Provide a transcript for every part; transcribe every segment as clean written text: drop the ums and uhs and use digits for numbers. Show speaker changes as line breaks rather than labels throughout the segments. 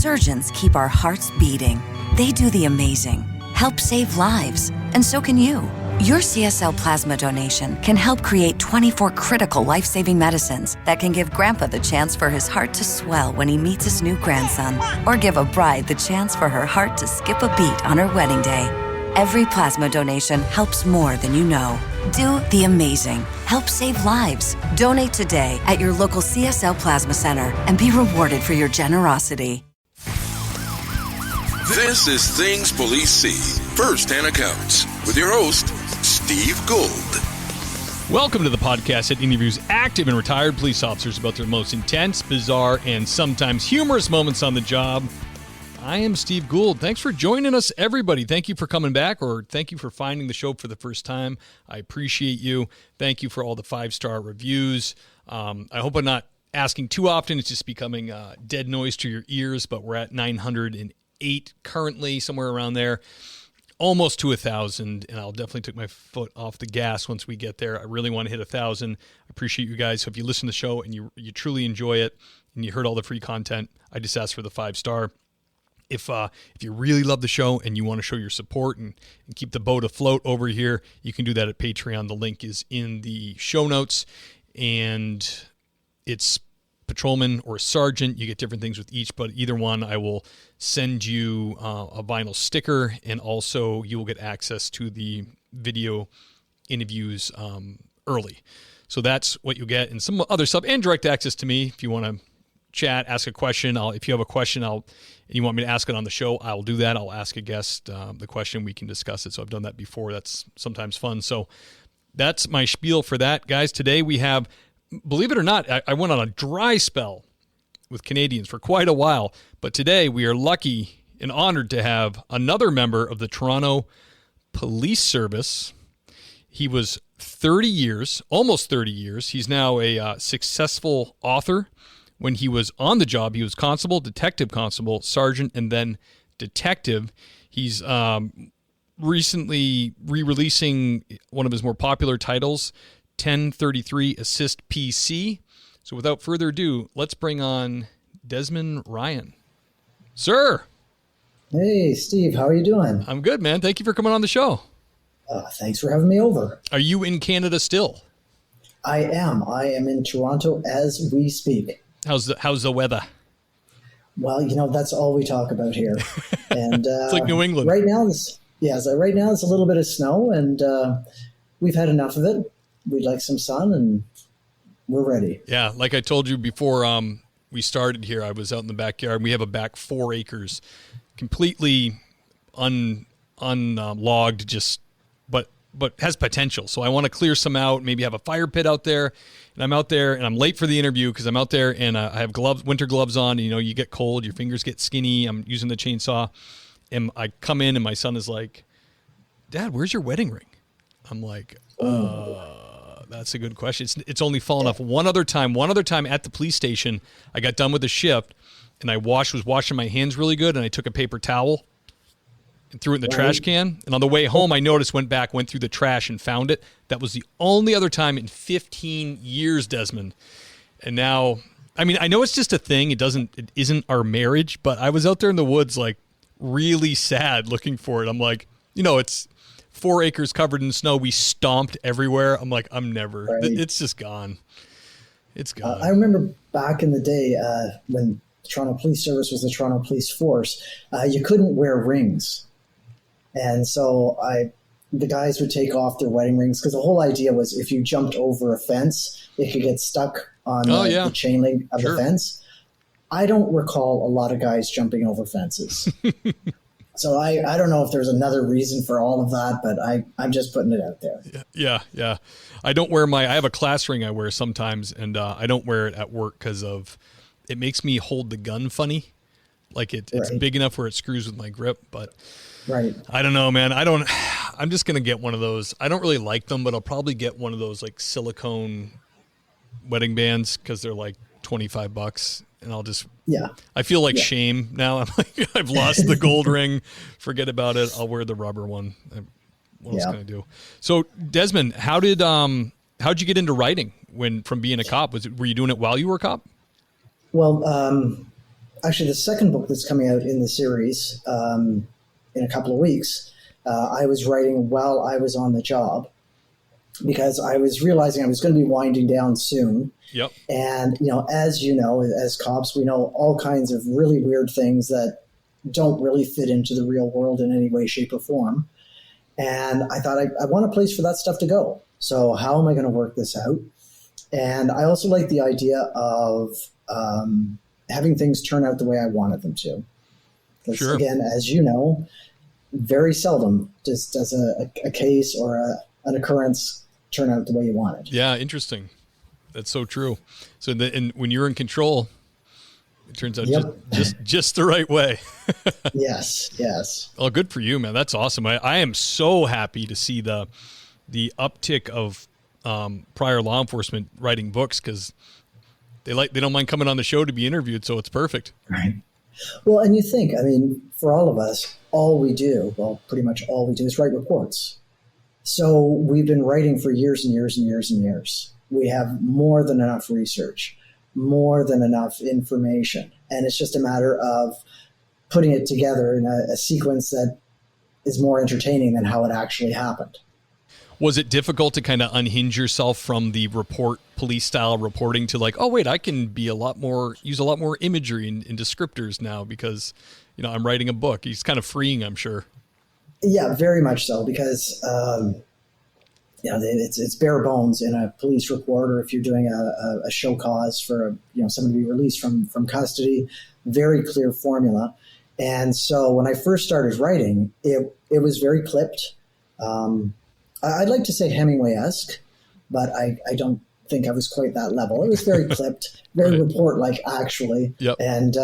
surgeons keep our hearts beating. They do the amazing, help save lives, and so can you. Your CSL plasma donation can help create 24 critical life-saving medicines that can give Grandpa the chance for his heart to swell when he meets his new grandson, or give a bride the chance for her heart to skip a beat on her wedding day. Every plasma donation helps more than you know. Do the amazing. Help save lives. Donate today at your local CSL Plasma Center and be rewarded for your generosity.
This is Things Police See, First-Hand Accounts, with your host, Steve Gould.
Welcome to the podcast that interviews active and retired police officers about their most intense, bizarre, and sometimes humorous moments on the job. I am Steve Gould. Thanks for joining us, everybody. Thank you for coming back, or thank you for finding the show for the first time. I appreciate you. Thank you for all the 5-star reviews. I hope I'm not asking too often. It's just becoming dead noise to your ears, but we're at 908 currently, somewhere around there. Almost to 1,000, and I'll definitely take my foot off the gas once we get there. I really want to hit 1,000. I appreciate you guys. So if you listen to the show and you truly enjoy it and you heard all the free content, I just ask for the 5-star. If you really love the show and you want to show your support and keep the boat afloat over here, you can do that at Patreon. The link is in the show notes, and it's patrolman or sergeant. You get different things with each, but either one, I will send you a vinyl sticker, and also you will get access to the video interviews early. So that's what you'll get, and some other stuff, and direct access to me if you want to chat, ask a question. If you have a question and you want me to ask it on the show, I'll do that. I'll ask a guest the question. We can discuss it. So I've done that before. That's sometimes fun. So that's my spiel for that, guys. Today we have, believe it or not, I went on a dry spell with Canadians for quite a while, but today we are lucky and honored to have another member of the Toronto Police Service. He was 30 years, almost 30 years. He's now a successful author. When he was on the job, he was constable, detective constable, sergeant, and then detective. He's recently re-releasing one of his more popular titles, 1033 Assist PC. So without further ado, let's bring on Desmond Ryan. Sir!
Hey, Steve, how are you doing?
I'm good, man. Thank you for coming on the show.
Thanks for having me over.
Are you in Canada still?
I am. I am in Toronto as we speak.
How's the weather?
Well, that's all we talk about here. And
it's like New England.
Right now, right now it's a little bit of snow, and we've had enough of it. We'd like some sun, and we're ready.
Yeah, like I told you before we started here, I was out in the backyard. We have a back 4 acres, completely unlogged, just but has potential. So I want to clear some out, maybe have a fire pit out there. And I'm out there, and I'm late for the interview because I'm out there, and I have winter gloves on. And, you get cold, your fingers get skinny. I'm using the chainsaw, and I come in, and my son is like, "Dad, where's your wedding ring?" I'm like, that's a good question. It's only fallen off one other time at the police station. I got done with the shift, and I was washing my hands really good, and I took a paper towel and threw it in the trash can. And on the way home, I noticed, went through the trash and found it. That was the only other time in 15 years, Desmond. And now, I mean, I know it's just a thing. It isn't our marriage, but I was out there in the woods, like, really sad looking for it. I'm like, it's 4 acres covered in snow. We stomped everywhere. I'm like, it's just gone. It's gone.
I remember back in the day when the Toronto Police Service was the Toronto Police Force, you couldn't wear rings. And so the guys would take off their wedding rings because the whole idea was if you jumped over a fence, it could get stuck on the chain link of the fence. I don't recall a lot of guys jumping over fences. So I don't know if there's another reason for all of that, but I'm just putting it out there.
Yeah. I don't wear I have a class ring I wear sometimes, and I don't wear it at work because it makes me hold the gun funny. Like it's big enough where it screws with my grip, but
right.
I don't know, man. I'm just going to get one of those. I don't really like them, but I'll probably get one of those like silicone wedding bands because they're like $25, and I'll just, I feel like shame now. I'm like, I've lost the gold ring. Forget about it. I'll wear the rubber one. What else can I do? So Desmond, how'd you get into writing from being a cop? Were you doing it while you were a cop?
Well, actually the second book that's coming out in the series in a couple of weeks, I was writing while I was on the job because I was realizing I was going to be winding down soon.
Yep.
And, as as cops, we know all kinds of really weird things that don't really fit into the real world in any way, shape, or form. And I thought I want a place for that stuff to go. So how am I going to work this out? And I also like the idea of having things turn out the way I wanted them to. Because,
sure.
Again, as you know, very seldom does a case or an occurrence turn out the way you want it.
Yeah, interesting. That's so true. So and when you're in control, it turns out just the right way.
Yes.
Oh, good for you, man. That's awesome. I am so happy to see the uptick of prior law enforcement writing books because they don't mind coming on the show to be interviewed, so it's perfect.
Right. Well, and you think, for all of us, pretty much all we do is write reports. So we've been writing for years and years and years and years. We have more than enough research, more than enough information. And it's just a matter of putting it together in a sequence that is more entertaining than how it actually happened.
Was it difficult to kind of unhinge yourself from the police style reporting to oh wait, I can be use a lot more imagery and descriptors now because, I'm writing a book. It's kind of freeing, I'm sure.
Yeah, very much so because, it's bare bones in a police report, or if you're doing a show cause for someone to be released from custody, very clear formula. And so when I first started writing, it was very clipped. I'd like to say Hemingway-esque, but I don't think I was quite that level. It was very clipped, very report-like, actually.
Yep.
And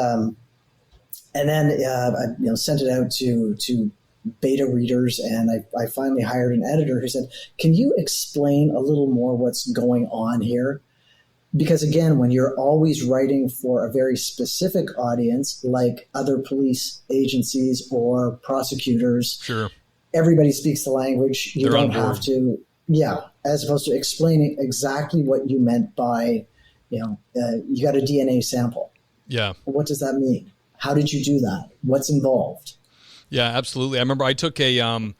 then I sent it out to beta readers, and I finally hired an editor who said, "Can you explain a little more what's going on here?" Because again, when you're always writing for a very specific audience, like other police agencies or prosecutors,
sure,
everybody speaks the language. You
They're
don't have to, as opposed to explaining exactly what you meant by, you got a DNA sample.
Yeah.
Well, what does that mean? How did you do that? What's involved?
Yeah, absolutely. I remember I took a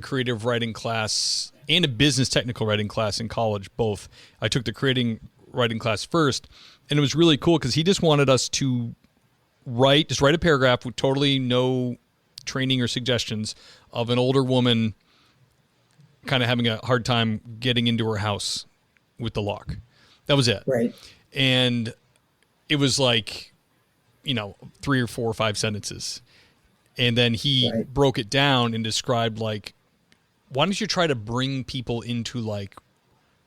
creative writing class and a business technical writing class in college, both. I took the creating writing class first, and it was really cool because he just wanted us to write a paragraph with totally no training or suggestions of an older woman kind of having a hard time getting into her house with the lock. That was it.
Right.
And it was 3 or 4 or 5 sentences. And then he broke it down and described why don't you try to bring people into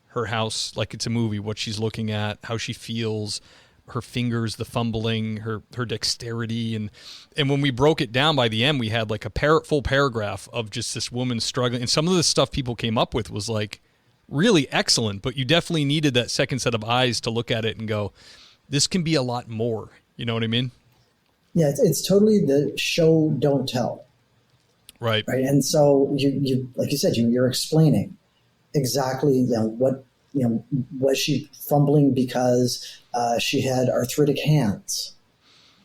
her house like it's a movie, what she's looking at, how she feels, her fingers, the fumbling, her dexterity. And when we broke it down by the end, we had a full paragraph of just this woman struggling. And some of the stuff people came up with was really excellent, but you definitely needed that second set of eyes to look at it and go, this can be a lot more. You know what I mean?
Yeah, it's totally the show, don't tell.
Right.
And so you like you said, you're explaining exactly what was she fumbling because she had arthritic hands,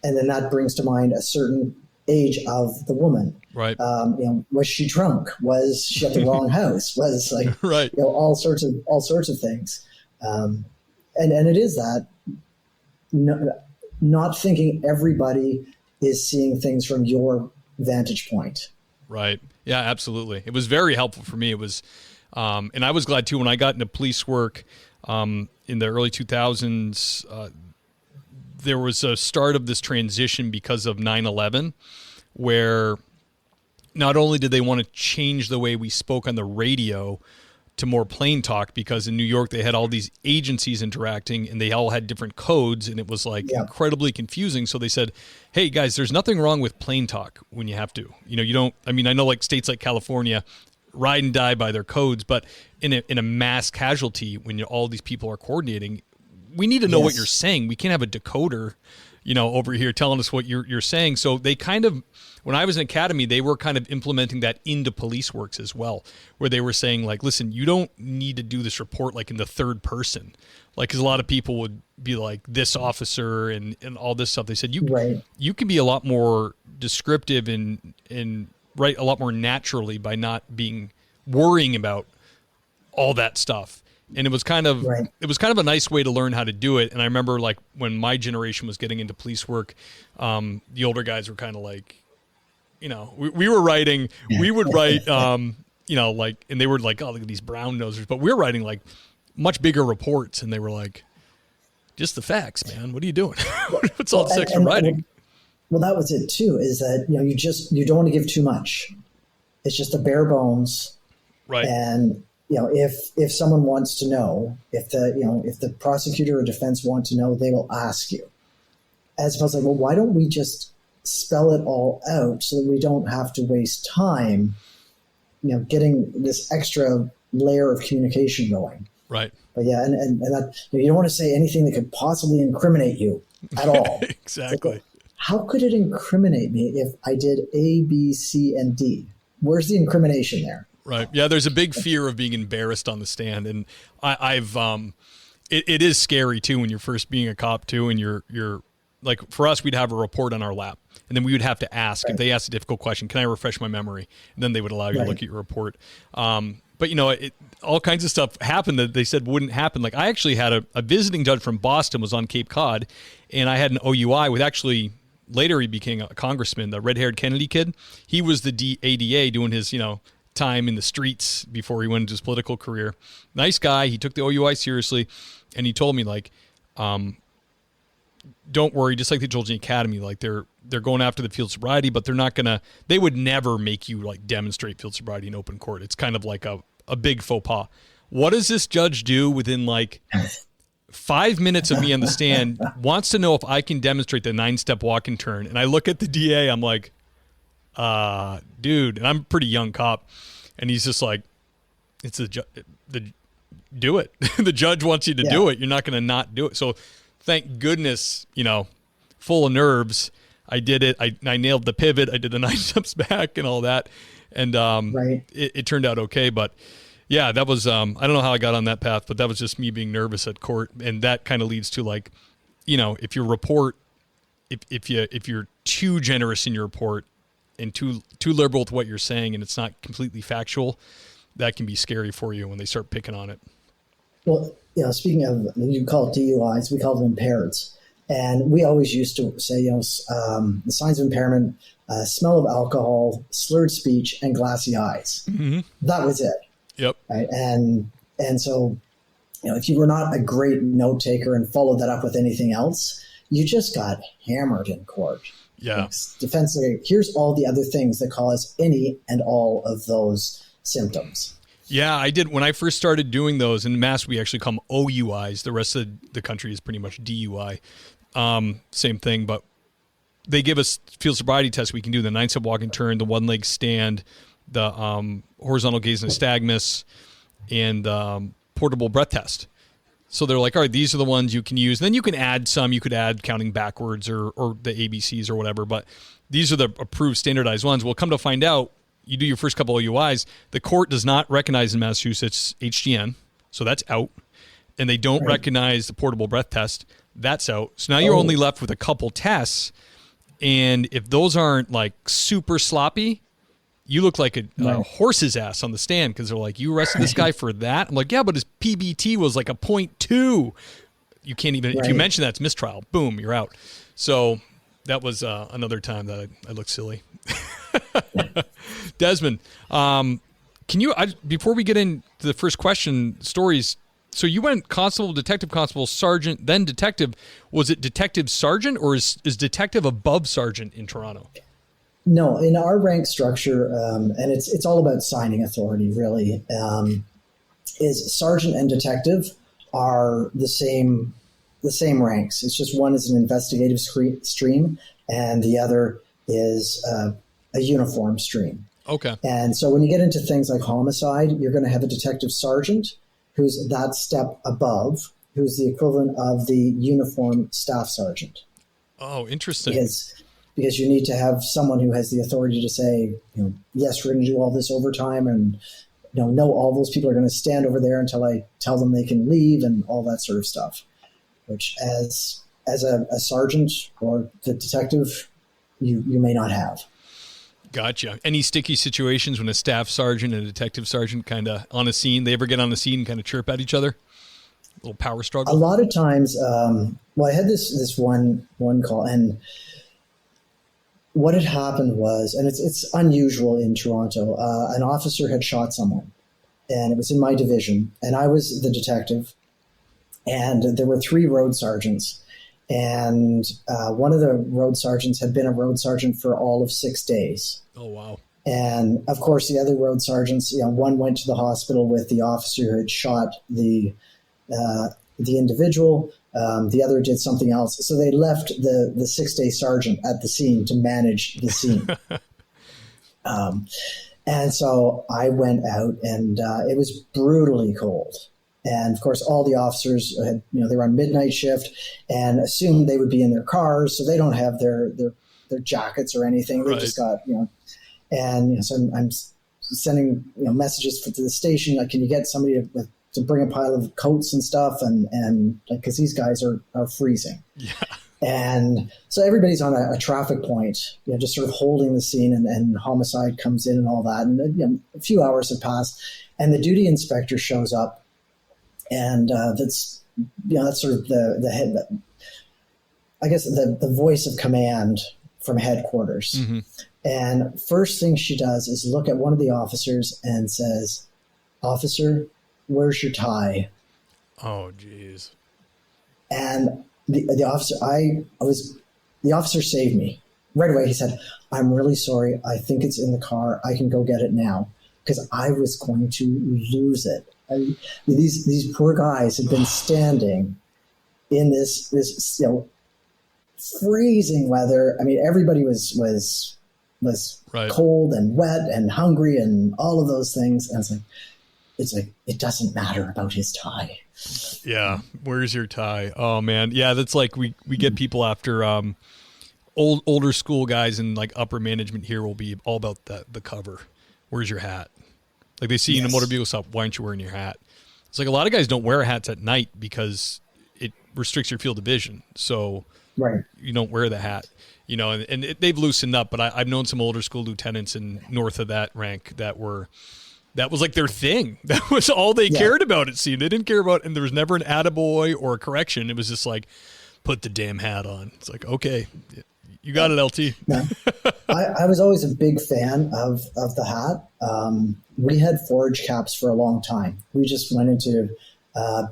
and then that brings to mind a certain age of the woman.
Right.
Was she drunk? Was she at the wrong house? Was
right.
All sorts of things, and it is that. Not thinking everybody is seeing things from your vantage point.
Right. Yeah, absolutely. It was very helpful for me. It was, and I was glad too, when I got into police work in the early 2000s, there was a start of this transition because of 9/11, where not only did they want to change the way we spoke on the radio to more plain talk, because in New York they had all these agencies interacting and they all had different codes, and it was incredibly confusing. So they said, hey guys, there's nothing wrong with plain talk when you have to. You don't, I know states like California ride and die by their codes, but in a mass casualty, when all these people are coordinating, we need to know what you're saying. We can't have a decoder, over here telling us what you're saying. So they kind of, when I was in academy, they were kind of implementing that into police works as well, where they were saying like, listen, you don't need to do this report like in the third person. Like, because a lot of people would be like this officer and all this stuff. They said you can be a lot more descriptive and write a lot more naturally by not worrying about all that stuff. And it was kind of a nice way to learn how to do it. And I remember like when my generation was getting into police work, the older guys were kind of like, we would write, like, and they were like, oh, look at these brown nosers, but we were writing like much bigger reports, and they were like, just the facts, man. What are you doing? What's all this extra writing?
Well, that was it too, is that, you don't want to give too much. It's just the bare bones.
Right.
And, if someone wants to know, if the prosecutor or defense want to know, they will ask you. As opposed to like, well, why don't we just spell it all out so that we don't have to waste time, getting this extra layer of communication going.
Right.
But yeah, and that, you don't want to say anything that could possibly incriminate you at all.
Exactly.
Like, how could it incriminate me if I did A, B, C, and D? Where's the incrimination there?
Right. Yeah. There's a big fear of being embarrassed on the stand, and it is scary too when you're first being a cop too, and you're like, for us, we'd have a report on our lap, and then we would have to ask if they asked a difficult question, can I refresh my memory? And then they would allow you to look at your report. But all kinds of stuff happened that they said wouldn't happen. Like I actually had a visiting judge from Boston was on Cape Cod, and I had an OUI with actually, later he became a congressman, the red-haired Kennedy kid. He was the ADA doing his, time in the streets before he went into his political career. Nice guy. He took the OUI seriously, and he told me like, don't worry, just like they told you in academy, like they're going after the field sobriety, but they would never make you like demonstrate field sobriety in open court. It's kind of like a big faux pas. What does this judge do within like 5 minutes of me on the stand? Wants to know if I can demonstrate the 9-step walk and turn. And I look at the DA, I'm like, dude, and I'm a pretty young cop. And he's just like, it's do it. The judge wants you to do it. You're not going to not do it. So thank goodness, full of nerves, I did it. I nailed the pivot. I did the 9 steps back and all that. And it turned out okay. But yeah, that was, I don't know how I got on that path, but that was just me being nervous at court. And that kind of leads to like, if your report, if you're too generous in your report and too liberal with what you're saying, and it's not completely factual, that can be scary for you when they start picking on it.
Well, speaking of, you call it DUIs, we call them impaireds. And we always used to say, the signs of impairment, smell of alcohol, slurred speech, and glassy eyes. Mm-hmm. That was it.
Yep. Right?
And so, if you were not a great note taker and followed that up with anything else, you just got hammered in court.
Yeah.
Defense, here's all the other things that cause any and all of those symptoms.
Yeah, I did. When I first started doing those, in Mass, we actually call them OUIs. The rest of the country is pretty much DUI. Same thing, but they give us field sobriety tests. We can do the 9-step walk and turn, the 1-leg stand, the horizontal gaze and nystagmus, and portable breath test. So they're like, all right, these are the ones you can use. And then you can add some. You could add counting backwards or the ABCs or whatever. But these are the approved standardized ones. We'll come to find out, you do your first couple of UIs, the court does not recognize in Massachusetts HGN, so that's out. And they don't recognize the portable breath test. That's out. So now you're only left with a couple tests. And if those aren't like super sloppy, you look like a horse's ass on the stand, because they're like, you arrested this guy for that? I'm like, yeah, but his PBT was like a 0.2. You can't even, if you mention that, it's mistrial. Boom, you're out. So that was another time that I looked silly. Desmond, can you, before we get into the first question, stories, so you went constable, sergeant, then detective. Was it detective sergeant, or is detective above sergeant in Toronto?
No, in our rank structure, and it's all about signing authority, really, is sergeant and detective are the same ranks. It's just one is an investigative stream, and the other is a uniform stream.
Okay.
And so when you get into things like homicide, you're going to have a detective sergeant who's that step above, who's the equivalent of the uniform staff sergeant.
Oh, interesting.
Because you need to have someone who has the authority to say, yes, we're going to do all this overtime, and no, all those people are going to stand over there until I tell them they can leave, and all that sort of stuff. Which, as a sergeant or the detective, you may not have.
Gotcha. Any sticky situations when a staff sergeant and a detective sergeant kind of on a scene? They ever get on the scene and kind of chirp at each other? A little power struggle.
A lot of times. I had this one call, and what had happened was, and it's unusual in Toronto, an officer had shot someone, and it was in my division, and I was the detective, and there were 3 road sergeants, and one of the road sergeants had been a road sergeant for all of 6 days.
Oh, wow.
And of course, the other road sergeants, one went to the hospital with the officer who had shot the individual. The other did something else. So they left the 6-day sergeant at the scene to manage the scene. And so I went out, and it was brutally cold. And of course, all the officers had, they were on midnight shift and assumed they would be in their cars. So they don't have their jackets or anything. They just got, and so I'm sending, messages to the station. Like, can you get somebody to bring a pile of coats and stuff, and because these guys are freezing. Yeah. And so everybody's on a traffic point, just sort of holding the scene, and homicide comes in and all that. And a few hours have passed, and the duty inspector shows up, and that's sort of the head, I guess the voice of command from headquarters. Mm-hmm. And first thing she does is look at one of the officers and says, "Officer, where's your tie?"
Oh, geez.
And the officer, the officer saved me right away. He said, "I'm really sorry. I think it's in the car. I can go get it now," because I was going to lose it. These poor guys had been standing in this freezing weather. I mean, everybody was right. Cold and wet and hungry and all of those things. And it's like, it doesn't matter about his tie.
Yeah. Where's your tie? Oh man. Yeah. That's like, we get people after, older school guys and like upper management here will be all about the cover. Where's your hat? Like they see you in a motor vehicle stop. Why aren't you wearing your hat? It's like a lot of guys don't wear hats at night because it restricts your field of vision. So
right.
You don't wear the hat, and they've loosened up, but I've known some older school lieutenants in north of that rank that was like their thing. That was all they cared about, it seemed. They didn't care about, and there was never an attaboy or a correction. It was just like, put the damn hat on. It's like, okay, you got it, LT.
Yeah. I was always a big fan of the hat. We had forage caps for a long time. We just went into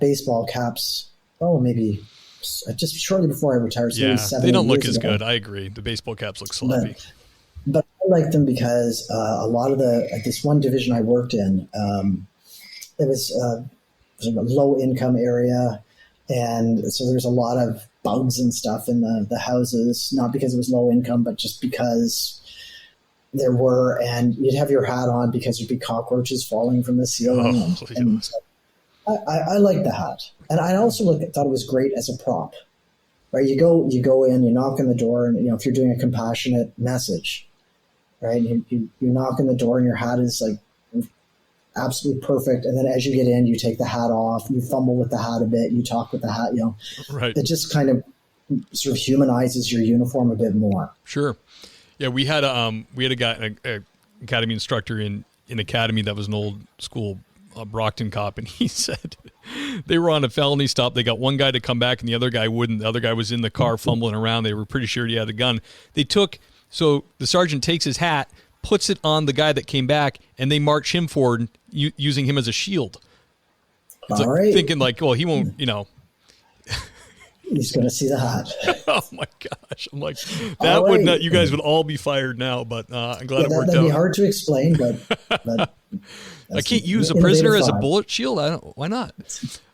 baseball caps, maybe just shortly before I retired. So
they don't look as good. I agree. The baseball caps look sloppy.
But I like them because a lot of this one division I worked in, it was a low income area. And so there's a lot of bugs and stuff in the houses, not because it was low income, but just because there were, and you'd have your hat on because there'd be cockroaches falling from the ceiling. And so I like the hat. And I also thought it was great as a prop, right? You go in, you knock on the door, and if you're doing a compassionate message, right? You knock on the door and your hat is like absolutely perfect. And then as you get in, you take the hat off, you fumble with the hat a bit, you talk with the hat,
right.
It just kind of sort of humanizes your uniform a bit more.
Sure. Yeah. We had a guy, an academy instructor in academy that was an old school Brockton cop. And he said they were on a felony stop. They got one guy to come back and the other guy wouldn't. The other guy was in the car fumbling around. They were pretty sure he had a gun. So the sergeant takes his hat, puts it on the guy that came back, and they march him forward using him as a shield. It's thinking like, well, he won't,
He's going to see the hat.
Oh my gosh. I'm like, that would not, you guys would all be fired now, but I'm glad it worked out.
That'd be hard to explain, but
I can't use a prisoner as a bullet shield. Why not?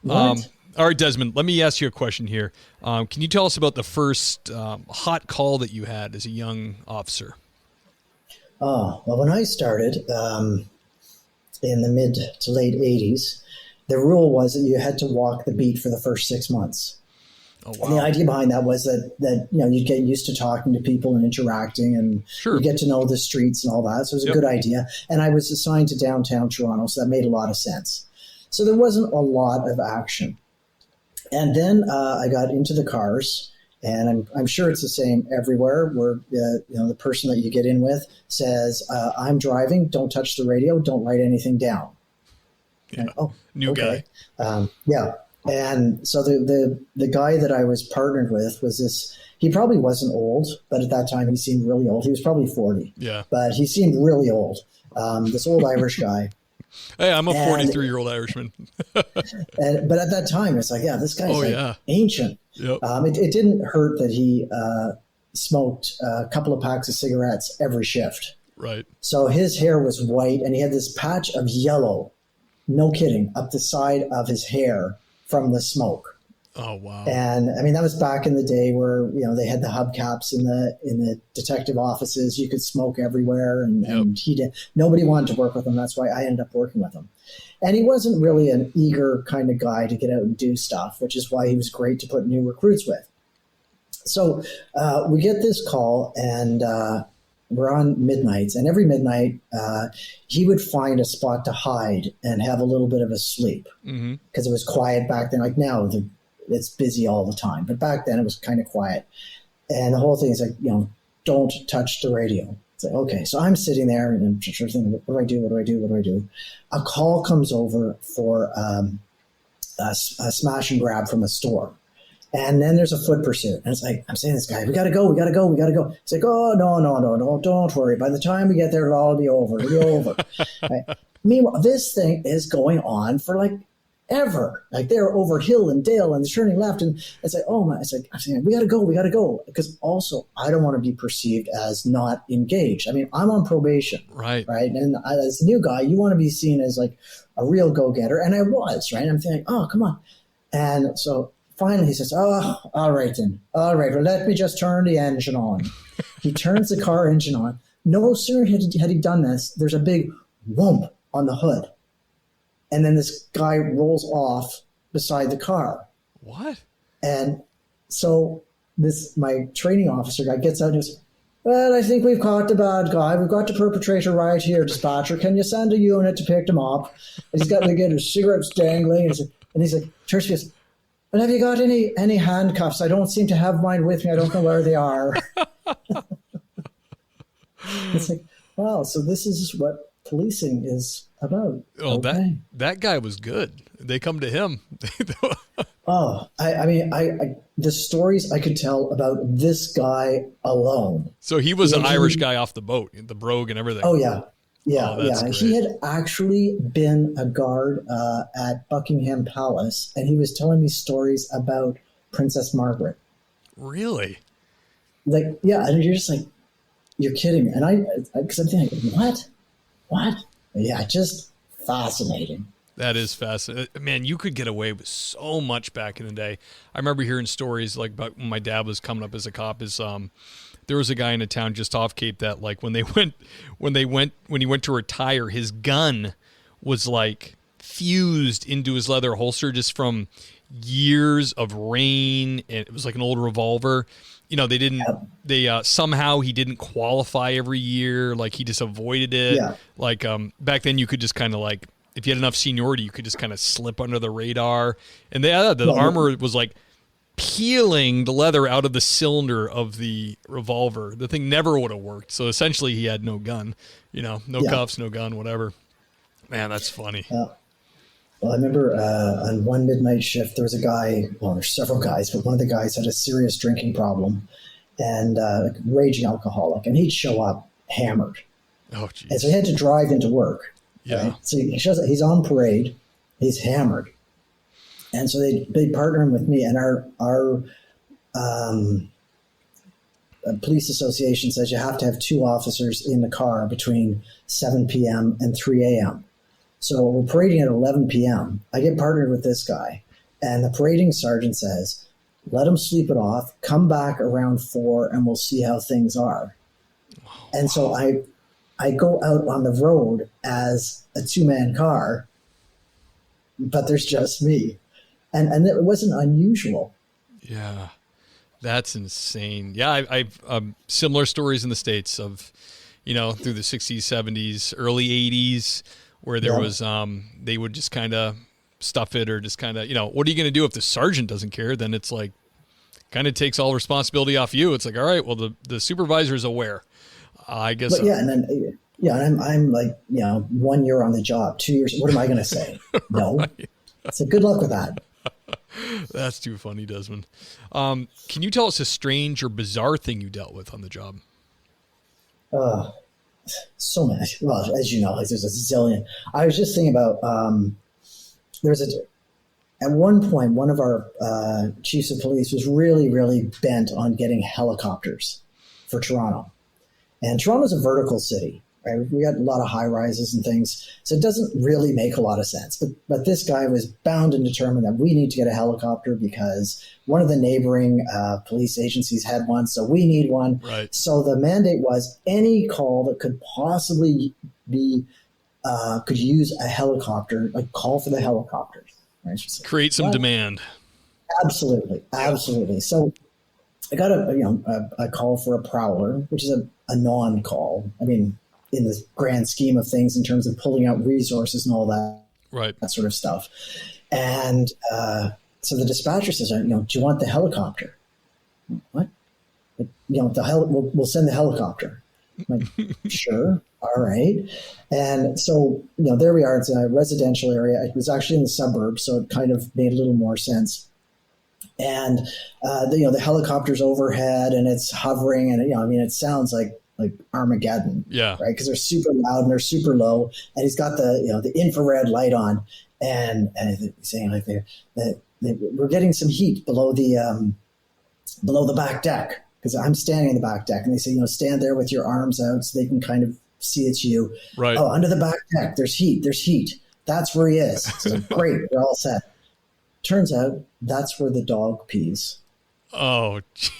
All right, Desmond, let me ask you a question here. Can you tell us about the first hot call that you had as a young officer?
Oh, well, when I started in the mid to late 80s, the rule was that you had to walk the beat for the first 6 months.
Oh,
And the
wow.
idea behind that was that you'd get used to talking to people and interacting, and
Sure.
you get to know the streets and all that. So it was a good idea. And I was assigned to downtown Toronto, so that made a lot of sense. So there wasn't a lot of action. And then I got into the cars, and I'm sure it's the same everywhere, where the person that you get in with says, "I'm driving. Don't touch the radio. Don't write anything down."
Yeah.
And, oh,
New
okay.
guy.
Yeah. And so the guy that I was partnered with was this. He probably wasn't old, but at that time he seemed really old. He was probably 40.
Yeah.
But he seemed really old. This old Irish guy.
Hey, I'm a 43-year-old Irishman.
But at that time, it's like, yeah, this guy's ancient.
Yep.
It didn't hurt that he smoked a couple of packs of cigarettes every shift.
Right.
So his hair was white, and he had this patch of yellow, no kidding, up the side of his hair from the smoke.
Oh, wow.
And I mean, that was back in the day where, they had the hubcaps in the detective offices. You could smoke everywhere, and nobody wanted to work with him. That's why I ended up working with him. And he wasn't really an eager kind of guy to get out and do stuff, which is why he was great to put new recruits with. So we get this call, and we're on midnights, and every midnight he would find a spot to hide and have a little bit of a sleep, because it was quiet back then. Like now, it's busy all the time, but back then it was kind of quiet. And the whole thing is like, don't touch the radio. It's like, okay, so I'm sitting there and I'm just thinking, what do I do? What do I do? What do I do? A call comes over for a smash and grab from a store. And then there's a foot pursuit. And it's like, I'm saying to this guy, we got to go. It's like, oh, no, don't worry. By the time we get there, it'll all be over. It'll be over. Right? Meanwhile, this thing is going on for like ever. Like they're over hill and dale and they're turning left. And it's like, oh my, I'm saying, we got to go. Because also, I don't want to be perceived as not engaged. I mean, I'm on probation.
Right.
And as a new guy, you want to be seen as like a real go-getter. And I was, right? I'm thinking, oh, come on. And so finally, he says, oh, all right then. All right, well, let me just turn the engine on. He turns the car engine on. No sooner had he done this, there's a big whoomp on the hood. And then this guy rolls off beside the car.
What?
And so my training officer guy gets out and goes, well, I think we've caught the bad guy. We've got the perpetrator right here, dispatcher. Can you send a unit to pick them up? And he's got his cigarettes dangling. And he's like, Church goes, well, have you got any handcuffs? I don't seem to have mine with me. I don't know where they are. It's like, wow, so this is what policing is about.
Oh,
okay.
that guy was good. They come to him.
Oh, I mean, the stories I could tell about this guy alone.
So he was an Irish guy off the boat, the brogue and everything.
Oh, yeah. Yeah.
Great.
He had actually been a guard at Buckingham Palace, and he was telling me stories about Princess Margaret.
Really?
Like, yeah, and you're just like, you're kidding. And because I'm thinking, what? Yeah, just fascinating.
That is fascinating. Man, you could get away with so much back in the day. I remember hearing stories like about when my dad was coming up as a cop. There was a guy in a town just off Cape that like when he went to retire, his gun was like fused into his leather holster just from years of rain, and it was like an old revolver. Somehow he didn't qualify every year. Like he just avoided it.
Yeah.
Like back then you could just kind of like, if you had enough seniority, you could just kind of slip under the radar. And the armor was like peeling the leather out of the cylinder of the revolver. The thing never would have worked. So essentially he had no gun, no cuffs, no gun, whatever. Man, that's funny.
Well, I remember on one midnight shift, there was a guy, well, there's several guys, but one of the guys had a serious drinking problem and raging alcoholic, and he'd show up hammered.
Oh, geez.
And so he had to drive into work.
Yeah.
Right? So he shows up, he's on parade, he's hammered. And so they partner him with me, and our police association says you have to have 2 officers in the car between 7 p.m. and 3 a.m. So we're parading at 11 p.m. I get partnered with this guy, and the parading sergeant says, let him sleep it off, come back around 4, and we'll see how things are. Oh, and so I go out on the road as a 2-man car, but there's just me. And it wasn't unusual.
Yeah, that's insane. Yeah, I've similar stories in the States of, through the 60s, 70s, early 80s, where there was, they would just kind of stuff it or just kind of, what are you going to do if the sergeant doesn't care? Then it's like, kind of takes all responsibility off you. It's like, all right, well, the supervisor is aware. I guess.
But yeah, and then, and I'm like, 1 year on the job, 2 years. What am I going to say? No. Right. So good luck with that.
That's too funny, Desmond. Can you tell us a strange or bizarre thing you dealt with on the job?
So many. Well, as you know, there's a zillion. I was just thinking about, at one point, one of our chiefs of police was really, really bent on getting helicopters for Toronto. And Toronto's a vertical city, right? We got a lot of high rises and things, so it doesn't really make a lot of sense. But this guy was bound and determined that we need to get a helicopter because one of the neighboring police agencies had one, so we need one.
Right.
So the mandate was any call that could possibly be could use a helicopter, like call for the helicopters. Right?
Create some demand.
Absolutely. So I got a call for a prowler, which is a non-call. I mean, in the grand scheme of things, in terms of pulling out resources and all that,
right, that
sort of stuff. And so the dispatcher says, do you want the helicopter? What? We'll send the helicopter. I'm like, sure. All right. And so, there we are. It's a residential area. It was actually in the suburbs, so it kind of made a little more sense. And, the helicopter's overhead and it's hovering and, it sounds like Armageddon.
Yeah.
Right. Because they're super loud and they're super low. And he's got the infrared light on and he's saying like we're getting some heat below the back deck. Because I'm standing in the back deck and they say, stand there with your arms out so they can kind of see it's you.
Right.
Oh, under the back deck, there's heat. That's where he is. So great. We're all set. Turns out that's where the dog pees.
Oh, geez.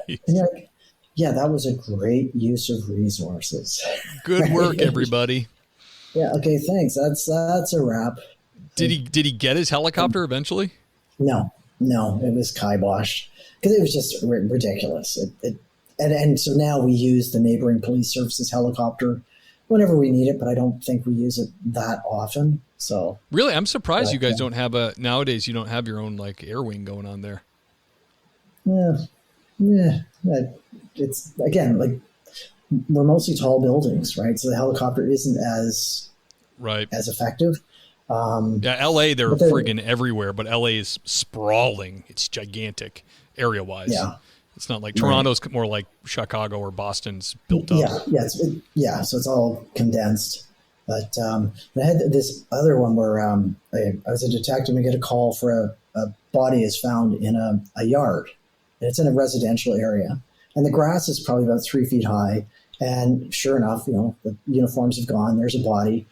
And you're like, yeah, that was a great use of resources.
Good work, everybody.
Yeah. Okay. Thanks. That's a wrap.
Did he get his helicopter eventually?
No, it was kibosh because it was just ridiculous. And so now we use the neighboring police services helicopter whenever we need it, but I don't think we use it that often. So
really, I'm surprised you guys don't have nowadays you don't have your own like air wing going on there.
Yeah. It's again, like we're mostly tall buildings, right? So the helicopter isn't as effective.
LA, they're friggin' everywhere, but LA is sprawling. It's gigantic area wise.
Yeah.
It's not like Toronto's more like Chicago or Boston's built up.
So it's all condensed. But I had this other one where I was a detective and I get a call for a body is found in a yard. And it's in a residential area. And the grass is probably about 3 feet high. And sure enough, the uniforms have gone. There's a body.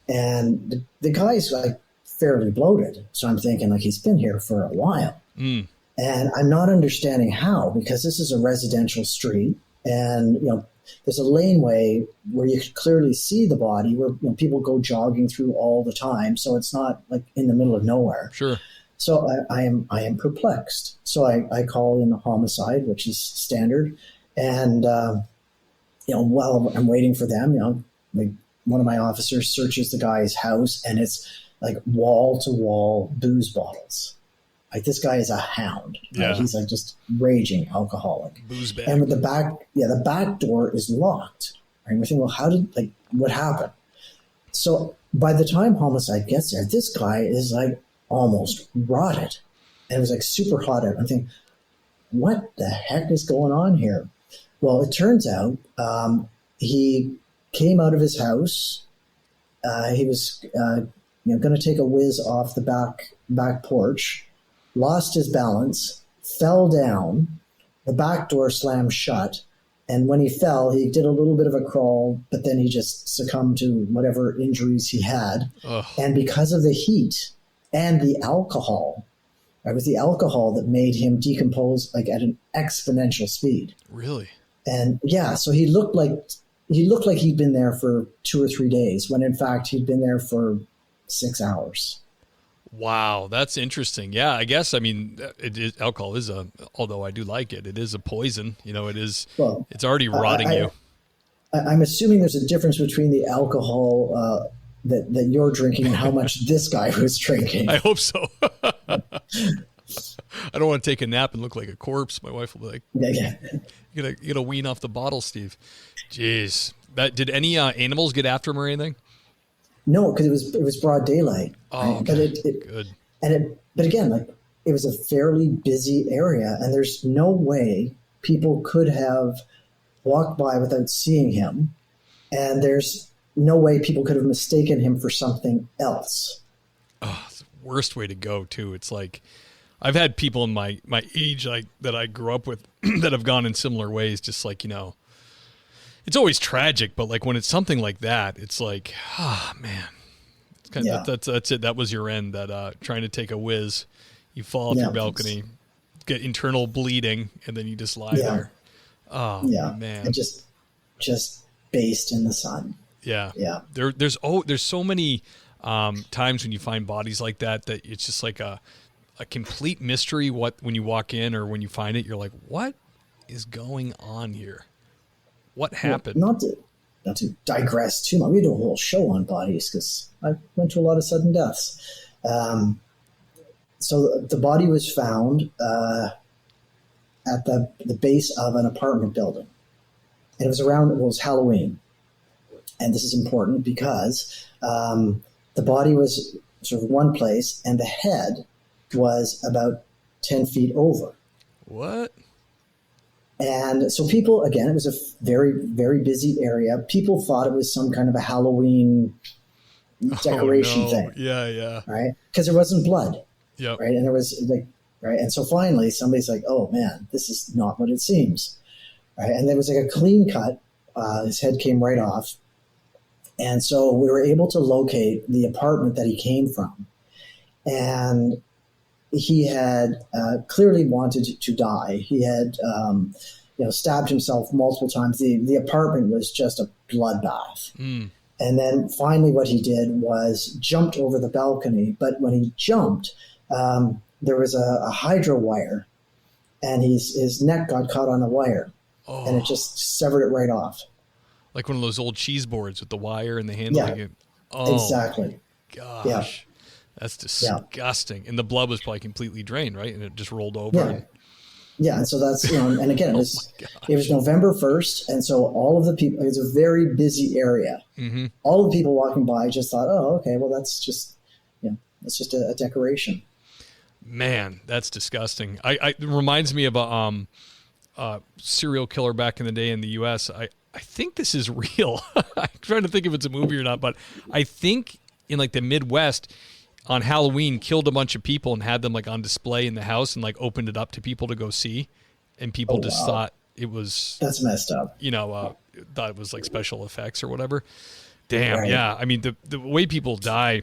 And the guy's like fairly bloated. So I'm thinking like he's been here for a while.
Mm.
And I'm not understanding how, because this is a residential street and, there's a laneway where you can clearly see the body where people go jogging through all the time. So it's not like in the middle of nowhere.
Sure.
So I am perplexed. So I call in a homicide, which is standard. And, while I'm waiting for them, like one of my officers searches the guy's house and it's like wall to wall booze bottles. Like this guy is a hound.
Yeah.
Right? He's like just raging alcoholic.
Booze bag.
And with the back door is locked. Right? We're thinking, well, what happened? So by the time homicide gets there, this guy is like almost rotted. And it was like super hot out. I'm thinking, what the heck is going on here? Well, it turns out he came out of his house. He was going to take a whiz off the back porch, lost his balance, fell down. The back door slammed shut. And when he fell, he did a little bit of a crawl, but then he just succumbed to whatever injuries he had.
Ugh.
And because of the heat and the alcohol, it was the alcohol that made him decompose like at an exponential speed.
Really?
And yeah, so he looked like he'd been there for 2 or 3 days, when in fact he'd been there for 6 hours.
Wow, that's interesting. Yeah, I guess, I mean, alcohol is although I do like it, it is a poison. It is,
Well,
it's already rotting you.
I'm assuming there's a difference between the alcohol that you're drinking and how much this guy was drinking.
I hope so. I don't want to take a nap and look like a corpse. My wife will be like,
Yeah.
you gotta wean off the bottle, Steve. Jeez. Did any animals get after him or anything?
No, because it was broad daylight.
Oh,
right?
okay.
Good. But again, like, it was a fairly busy area, and there's no way people could have walked by without seeing him, and there's no way people could have mistaken him for something else.
Oh, it's the worst way to go, too. It's like, I've had people in my age that I grew up with that have gone in similar ways, just like, it's always tragic, but like when it's something like that, it's like, man, it's kind of, that's it. That was your end. That trying to take a whiz, you fall off your balcony, get internal bleeding, and then you just lie there. Oh man,
and just based in the sun.
Yeah. There's so many times when you find bodies like that it's just like a complete mystery. When you walk in or when you find it, you're like, what is going on here? What happened?
Well, not to digress too much. We did a whole show on bodies because I went through a lot of sudden deaths. So the body was found at the base of an apartment building, and it was Halloween. And this is important because the body was sort of one place, and the head was about 10 feet over.
What?
And so people, again, it was a very, very busy area. People thought it was some kind of a Halloween decoration thing.
Yeah.
Right? Because there wasn't blood.
Yep.
Right? And there was right? And so finally somebody's like, oh man, this is not what it seems. Right? And there was like a clean cut. His head came right off. And so we were able to locate the apartment that he came from. And he had clearly wanted to die. He had, stabbed himself multiple times. The apartment was just a bloodbath. Mm. And then finally what he did was jumped over the balcony. But when he jumped, there was a hydro wire, and his neck got caught on the wire, and it just severed it right off.
Like one of those old cheese boards with the wire and the handle.
Yeah, exactly.
Gosh.
Yeah.
That's disgusting. Yeah. And the blood was probably completely drained, right? And it just rolled over.
Yeah. And so that's, and again, it was November 1st. And so all of the people, it was a very busy area. Mm-hmm. All of the people walking by just thought, oh, okay, well, that's just, it's just a decoration.
Man, that's disgusting. It reminds me of a serial killer back in the day in the U.S. I think this is real. I'm trying to think if it's a movie or not, but I think in like the Midwest, on Halloween, killed a bunch of people and had them like on display in the house and like opened it up to people to go see, and people thought it was,
that's messed up.
Thought it was like special effects or whatever. Damn, right. Yeah. I mean, the way people die.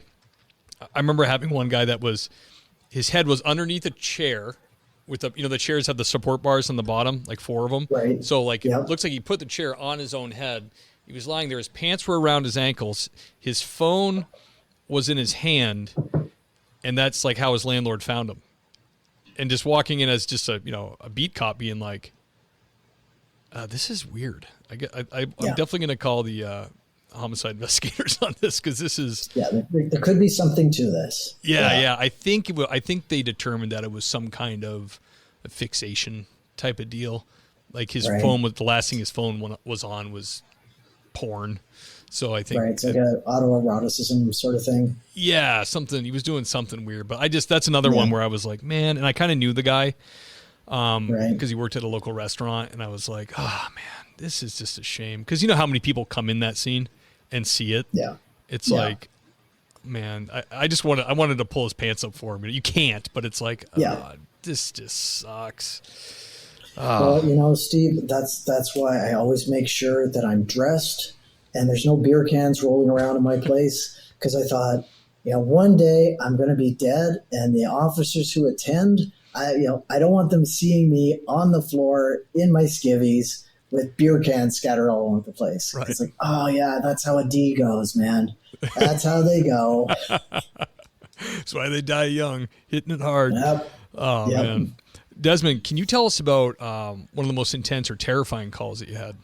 I remember having one guy that his head was underneath a chair with the chairs have the support bars on the bottom, like 4 of them. Right. So like it looks like he put the chair on his own head. He was lying there. His pants were around his ankles. His phone was in his hand, and that's like how his landlord found him. And just walking in as just a beat cop being like, this is weird. I'm definitely going to call the homicide investigators on this, because this is
there could be something to this.
Yeah. I think they determined that it was some kind of a fixation type of deal. Like his phone was the last thing his phone was on was porn. So I think
it's like an autoeroticism sort of thing.
Yeah, something. He was doing something weird, but that's another one where I was like, man, and I kind of knew the guy because he worked at a local restaurant, and I was like, oh man, this is just a shame, because you know how many people come in that scene and see it. Yeah, it's like, man, I wanted to pull his pants up for him. You can't, but it's like, this just sucks.
Well, Steve, that's why I always make sure that I'm dressed and there's no beer cans rolling around in my place, because I thought, one day I'm going to be dead, and the officers who attend, I don't want them seeing me on the floor in my skivvies with beer cans scattered all over the place. Right. It's like, oh yeah, that's how a D goes, man. That's how they go.
That's why they die young, hitting it hard.
Yep.
Oh,
Yep.
man. Desmond, can you tell us about one of the most intense or terrifying calls that you had?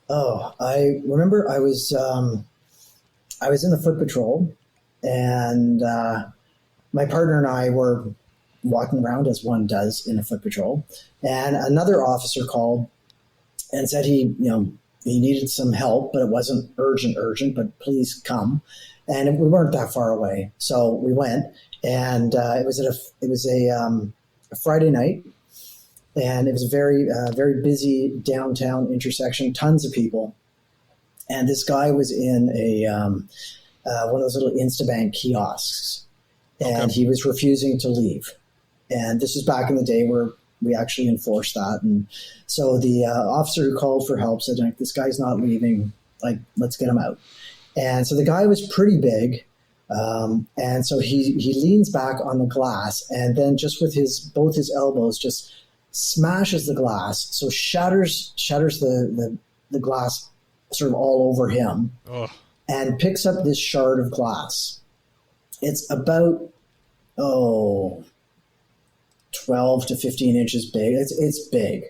Oh, I remember I was in the foot patrol, and my partner and I were walking around as one does in a foot patrol, and another officer called and said he needed some help, but it wasn't urgent, but please come. And we weren't that far away, so we went, and it was a Friday night, and it was a very very busy downtown intersection, tons of people, and this guy was in one of those little Instabank kiosks, and he was refusing to leave. And this was back in the day where we actually enforced that. And so the officer who called for help said, like, this guy's not leaving, like, let's get him out. And so the guy was pretty big. And so he leans back on the glass, and then just with both his elbows just smashes the glass. So shatters the glass sort of all over him.
Oh.
And picks up this shard of glass. It's about, 12 to 15 inches big. It's big.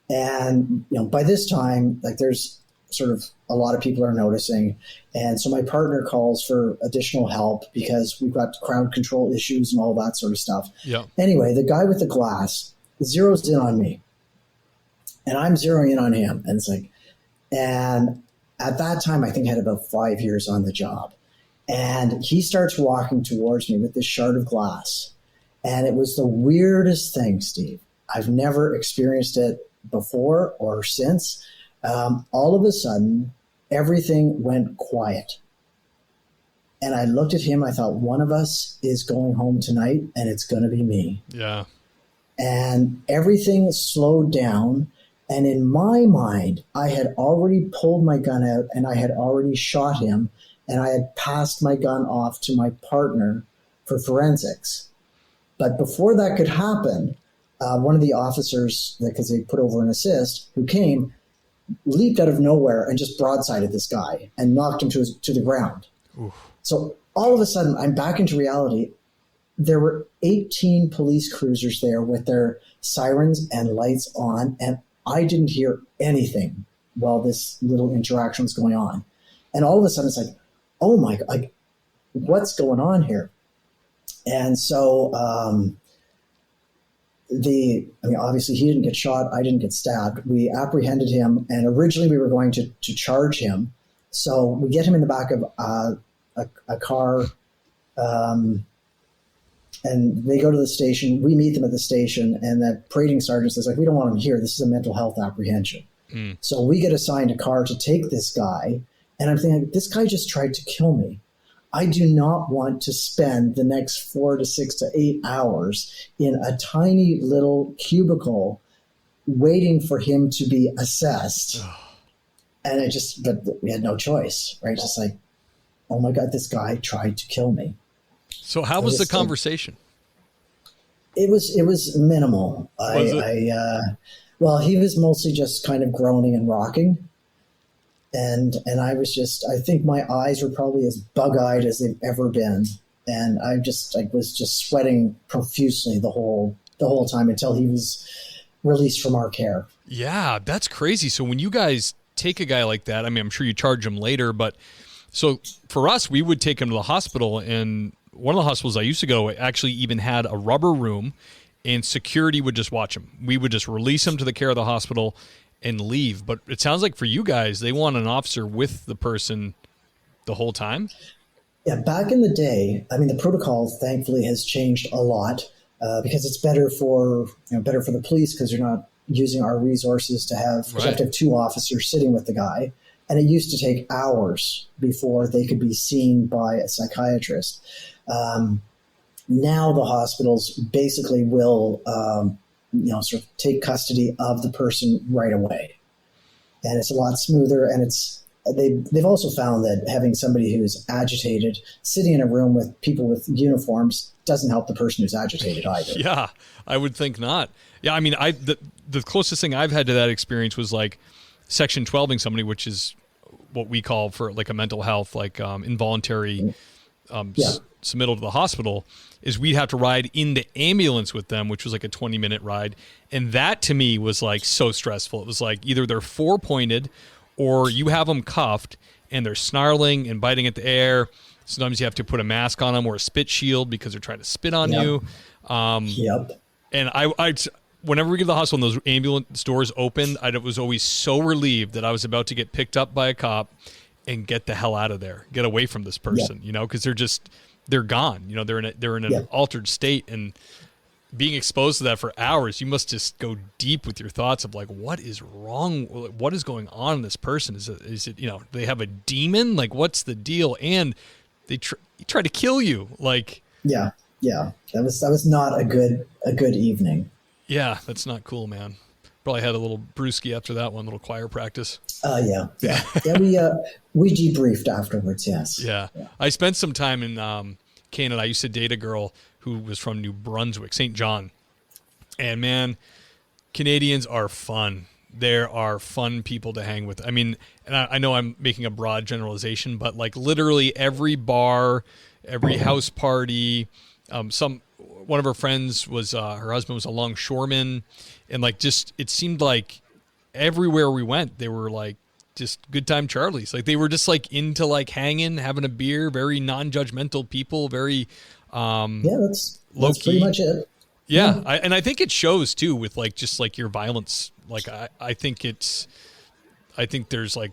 And, by this time, like, there's sort of a lot of people are noticing. And so my partner calls for additional help because we've got crowd control issues and all that sort of stuff.
Yeah.
Anyway, the guy with the glass zeroes in on me, and I'm zeroing in on him. And it's like, and at that time, I think I had about 5 years on the job. And he starts walking towards me with this shard of glass. And it was the weirdest thing, Steve. I've never experienced it before or since. All of a sudden, everything went quiet. And I looked at him. I thought, one of us is going home tonight, and it's going to be me.
Yeah.
And everything slowed down. And in my mind, I had already pulled my gun out, and I had already shot him. And I had passed my gun off to my partner for forensics. But before that could happen, one of the officers, because they put over an assist, who came, leaped out of nowhere and just broadsided this guy and knocked him to the ground.
Oof.
So all of a sudden, I'm back into reality. There were 18 police cruisers there with their sirens and lights on, and I didn't hear anything while this little interaction was going on. And all of a sudden, it's like, oh my God, like, what's going on here? And so, obviously he didn't get shot. I didn't get stabbed. We apprehended him, and originally we were going to charge him. So we get him in the back of a car, and they go to the station. We meet them at the station, and that parading sergeant says, like, we don't want him here. This is a mental health apprehension. Mm. So we get assigned a car to take this guy, and I'm thinking, this guy just tried to kill me. I do not want to spend the next 4 to 6 to 8 hours in a tiny little cubicle waiting for him to be assessed. And but we had no choice, right? Just like, oh my God, this guy tried to kill me.
So how was the conversation?
It was minimal. Well, he was mostly just kind of groaning and rocking. And I I think my eyes were probably as bug-eyed as they've ever been. And I was just sweating profusely the whole time until he was released from our care. Yeah,
that's crazy. So when you guys take a guy like that, I mean, I'm sure you charge him later, but so for us, we would take him to the hospital, and one of the hospitals I used to go actually even had a rubber room, and security would just watch him. We would just release him to the care of the hospital and leave. But it sounds like for you guys, they want an officer with the person the whole time?
Yeah, back in the day, I mean, the protocol thankfully has changed a lot because it's better for the police because you're not using our resources to have, you have to have 2 officers sitting with the guy. And it used to take hours before they could be seen by a psychiatrist. Now the hospitals basically will, sort of take custody of the person right away. And it's a lot smoother. And they've also found that having somebody who's agitated sitting in a room with people with uniforms doesn't help the person who's agitated either.
Yeah, I would think not. Yeah, I mean, the closest thing I've had to that experience was like Section 12ing somebody, which is what we call for like a mental health, like involuntary submittal to the hospital, is we'd have to ride in the ambulance with them, which was like a 20-minute ride. And that to me was like so stressful. It was like either they're 4-pointed or you have them cuffed and they're snarling and biting at the air. Sometimes you have to put a mask on them or a spit shield because they're trying to spit on you. And I whenever we get to the hospital and those ambulance doors opened, I was always so relieved that I was about to get picked up by a cop and get the hell out of there, get away from this person, because they're gone. They're in an altered state, and being exposed to that for hours, you must just go deep with your thoughts of like, what is wrong? What is going on in this person? Is it they have a demon? Like, what's the deal? And they try to kill you. Like,
yeah. That was not a good evening.
Yeah, that's not cool, man. Probably had a little brewski after that one, little choir practice.
Yeah. We debriefed afterwards. Yes.
Yeah. I spent some time in Canada. I used to date a girl who was from New Brunswick, St. John. And man, Canadians are fun. There are fun people to hang with. I mean, and I know I'm making a broad generalization, but like literally every bar, every house party, one of her friends was her husband was a longshoreman, and like just it seemed like everywhere we went they were like just good time Charlies. Like they were just like into like hanging, having a beer, very non-judgmental people, very that's
pretty much it.
Yeah, and I think it shows too with like just like your violence. Like I think there's like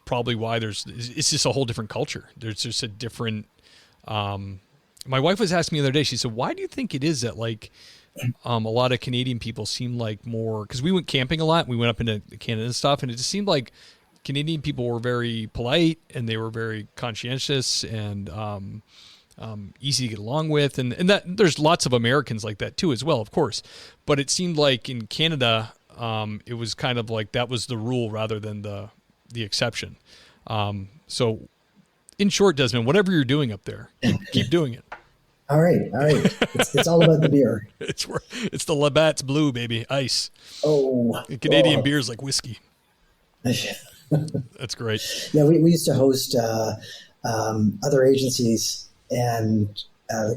probably why it's just a whole different culture. There's just a different. My wife was asking me the other day. She said, "Why do you think it is that like a lot of Canadian people seem like more?" Because we went camping a lot. We went up into Canada and stuff, and it just seemed like Canadian people were very polite and they were very conscientious and easy to get along with, and that there's lots of Americans like that too as well, of course. But it seemed like in Canada, it was kind of like that was the rule rather than the exception. So, in short, Desmond, whatever you're doing up there, keep doing it.
All right. It's all about the beer.
It's the Labatt's Blue, baby, ice.
Oh,
Canadian beer is like whiskey. That's great.
Yeah, we used to host other agencies and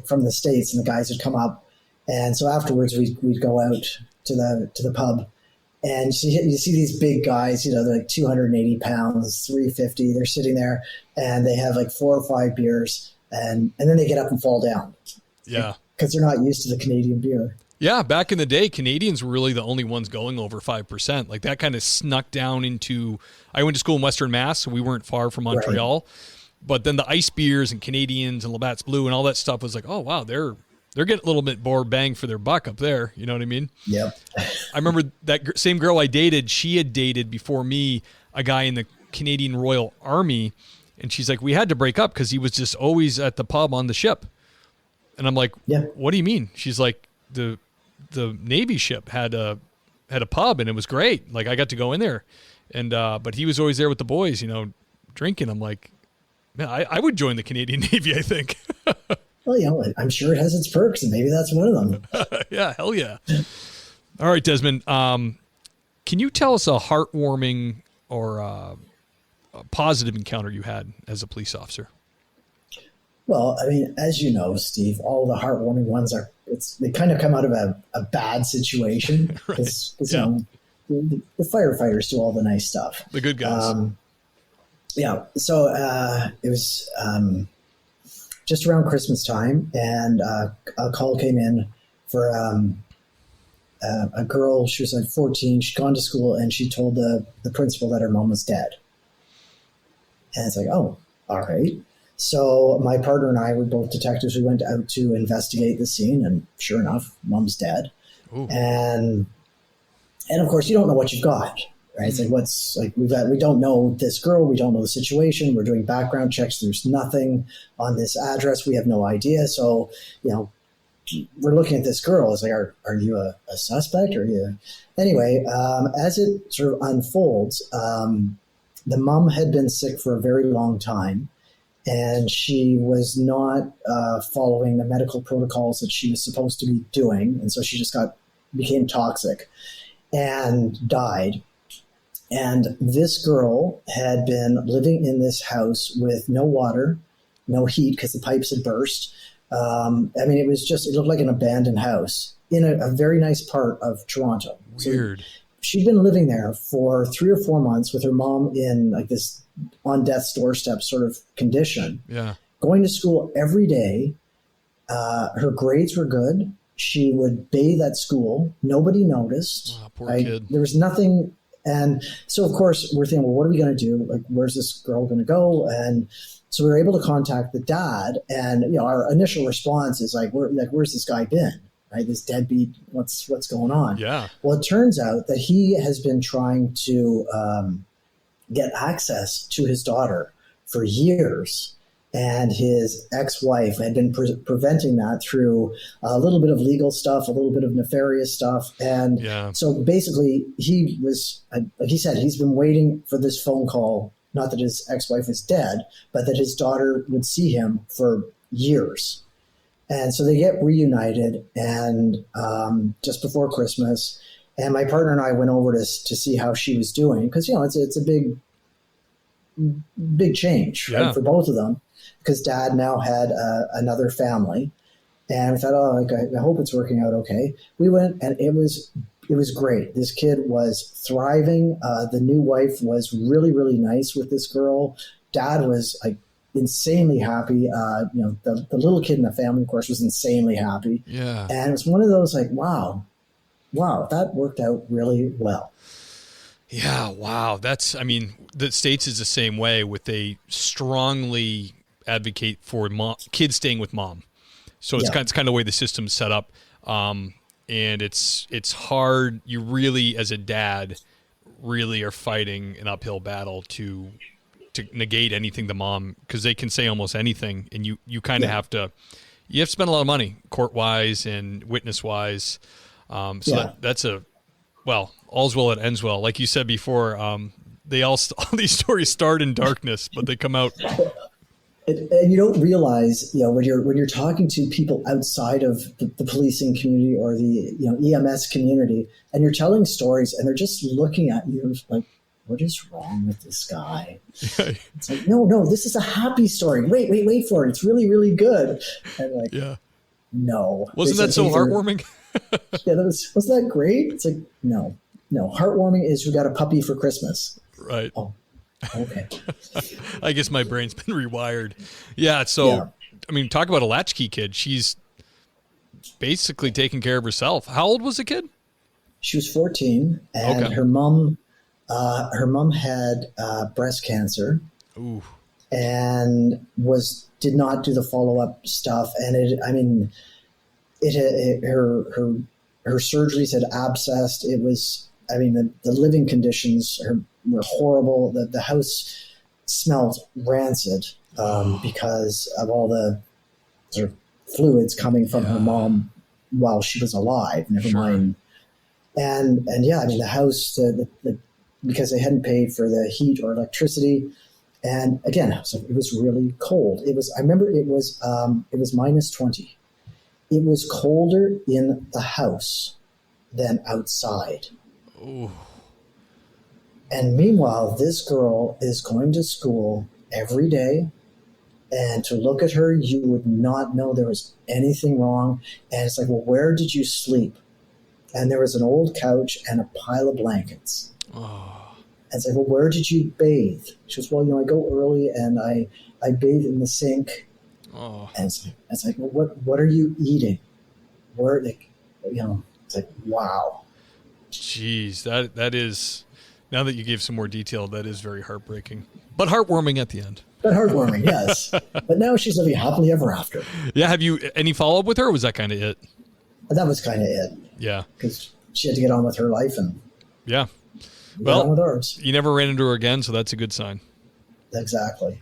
from the States, and the guys would come up, and so afterwards we'd go out to the pub, and you see these big guys, they're like 280 pounds, 350. They're sitting there, and they have like 4 or 5 beers, and then they get up and fall down.
Yeah,
because they're not used to the Canadian beer.
Yeah, back in the day, Canadians were really the only ones going over 5%. Like that kind of snuck down into. I went to school in Western Mass, so we weren't far from Montreal. Right. But then the ice beers and Canadians and Labatt's Blue and all that stuff was like, oh wow, they're getting a little bit more bang for their buck up there. You know what I mean?
Yep.
I remember that same girl I dated. She had dated before me a guy in the Canadian Royal Army, and she's like, we had to break up because he was just always at the pub on the ship. And I'm like, what do you mean? She's like, the Navy ship had a pub and it was great. Like I got to go in there, and but he was always there with the boys, drinking. I'm like, man, I would join the Canadian Navy, I think.
Well, I'm sure it has its perks, and maybe that's one of them.
Yeah, hell yeah. All right, Desmond, can you tell us a heartwarming or a positive encounter you had as a police officer?
Well, I mean, as you know, Steve, all the heartwarming ones they kind of come out of a bad situation. Because the firefighters do all the nice stuff.
The good guys.
Yeah. So it was just around Christmas time, and a call came in for a girl. She was like 14. She'd gone to school, and she told the principal that her mom was dead. And it's like, oh, all right. So my partner and I were both detectives. We went out to investigate the scene, and sure enough, mom's dead. Ooh. And of course, you don't know what you've got. Right? It's like we don't know this girl. We don't know the situation. We're doing background checks. There's nothing on this address. We have no idea. So, we're looking at this girl. It's like, are you a suspect? Anyway, as it sort of unfolds, the mom had been sick for a very long time, and she was not following the medical protocols that she was supposed to be doing. And so she just became toxic and died. And this girl had been living in this house with no water, no heat because the pipes had burst. I mean, it looked like an abandoned house in a very nice part of Toronto.
Weird.
So she'd been living there for 3 or 4 months with her mom in like this on death's doorstep sort of condition.
Yeah.
Going to school every day. Her grades were good. She would bathe at school. Nobody noticed.
Oh, poor kid.
There was nothing. And so, of course, we're thinking, well, what are we going to do? Like, where's this girl going to go? And so we were able to contact the dad. And, our initial response is like, where's this guy been? Right? This deadbeat, what's going on?
Yeah.
Well, it turns out that he has been trying to get access to his daughter for years. And his ex-wife had been preventing that through a little bit of legal stuff, a little bit of nefarious stuff. And so basically he was, like he said, he's been waiting for this phone call, not that his ex-wife is dead, but that his daughter would see him for years. And so they get reunited and just before Christmas. And my partner and I went over to see how she was doing because, it's a big change right, for both of them. Because dad now had another family, and we thought, I hope it's working out okay. We went, and it was great. This kid was thriving. The new wife was really, really nice with this girl. Dad was like insanely happy. The little kid in the family, of course, was insanely happy.
Yeah,
and it was one of those like, wow, that worked out really well.
Yeah, wow. The States is the same way with they strongly advocate for kids staying with mom. So it's kind of the way the system's set up. And it's hard. You really, as a dad, really are fighting an uphill battle to negate anything the mom, because they can say almost anything. And you kind of have to spend a lot of money court-wise and witness-wise. That's all's well that ends well. Like you said before, all these stories start in darkness, but they come out.
And you don't realize, when you're talking to people outside of the policing community or the EMS community, and you're telling stories, and they're just looking at you like, "What is wrong with this guy?" It's like, no, this is a happy story. Wait for it. It's really, really good. And like, no,
wasn't that so heartwarming?
Wasn't that great? It's like, no, heartwarming is we got a puppy for Christmas.
Right.
Oh. Okay.
I guess my brain's been rewired. Yeah. So, I mean, talk about a latchkey kid. She's basically taking care of herself. How old was the kid?
She was 14, and her mom had breast cancer.
Ooh.
And did not do the follow-up stuff. And her surgeries had abscessed. It was, the living conditions were horrible. The house smelled rancid because of all the sort of fluids coming from her mom while she was alive. Never mind. And the house, because they hadn't paid for the heat or electricity, and again, it was really cold. I remember it was -20. It was colder in the house than outside.
Ooh.
And meanwhile, this girl is going to school every day, and to look at her, you would not know there was anything wrong. And it's like, well, where did you sleep? And there was an old couch and a pile of blankets.
Oh.
And it's like, well, where did you bathe? She goes, well, I go early and I bathe in the sink.
Oh.
And it's like, well, what are you eating? It's like, wow.
Jeez, that is, now that you gave some more detail, that is very heartbreaking, but heartwarming at the end.
But heartwarming, yes. But now she's living happily ever after.
Yeah. Have you any follow-up with her, or was that kind of it?
That was kind of it.
Yeah.
Because she had to get on with her life and
well,
get on with ours.
You never ran into her again, so that's a good sign.
Exactly.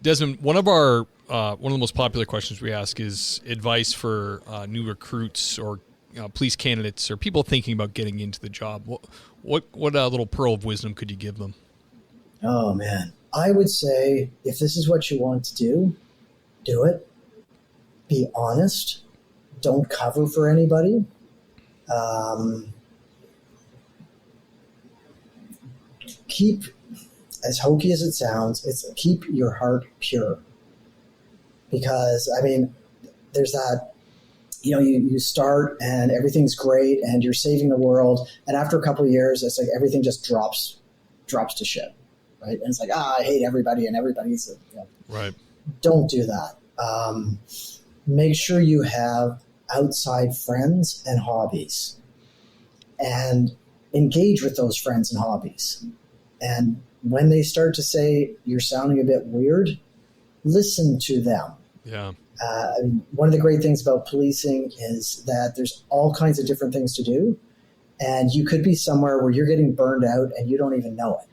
Desmond, one of the most popular questions we ask is advice for new recruits or police candidates or people thinking about getting into the job. What little pearl of wisdom could you give them?
Oh, man. I would say if this is what you want to do it. Be honest. Don't cover for anybody. Keep, as hokey as it sounds, keep your heart pure. because I mean, there's that, you start and everything's great and you're saving the world. And after a couple of years, it's like everything just drops to shit. Right. And it's like, I hate everybody and everybody's,
right.
Don't do that. Make sure you have outside friends and hobbies and engage with those friends and hobbies. And when they start to say you're sounding a bit weird, listen to them.
Yeah.
One of the great things about policing is that there's all kinds of different things to do. And you could be somewhere where you're getting burned out and you don't even know it.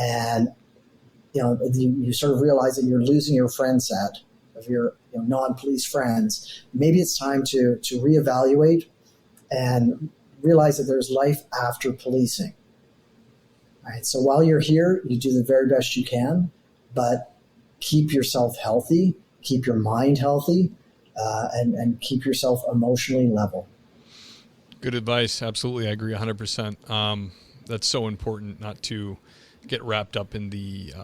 And, you sort of realize that you're losing your friend set of your non-police friends. Maybe it's time to reevaluate and realize that there's life after policing. All right. So while you're here, you do the very best you can, but keep yourself healthy, keep your mind healthy, and keep yourself emotionally level.
Good advice. Absolutely. I agree 100%. That's so important not to get wrapped up in the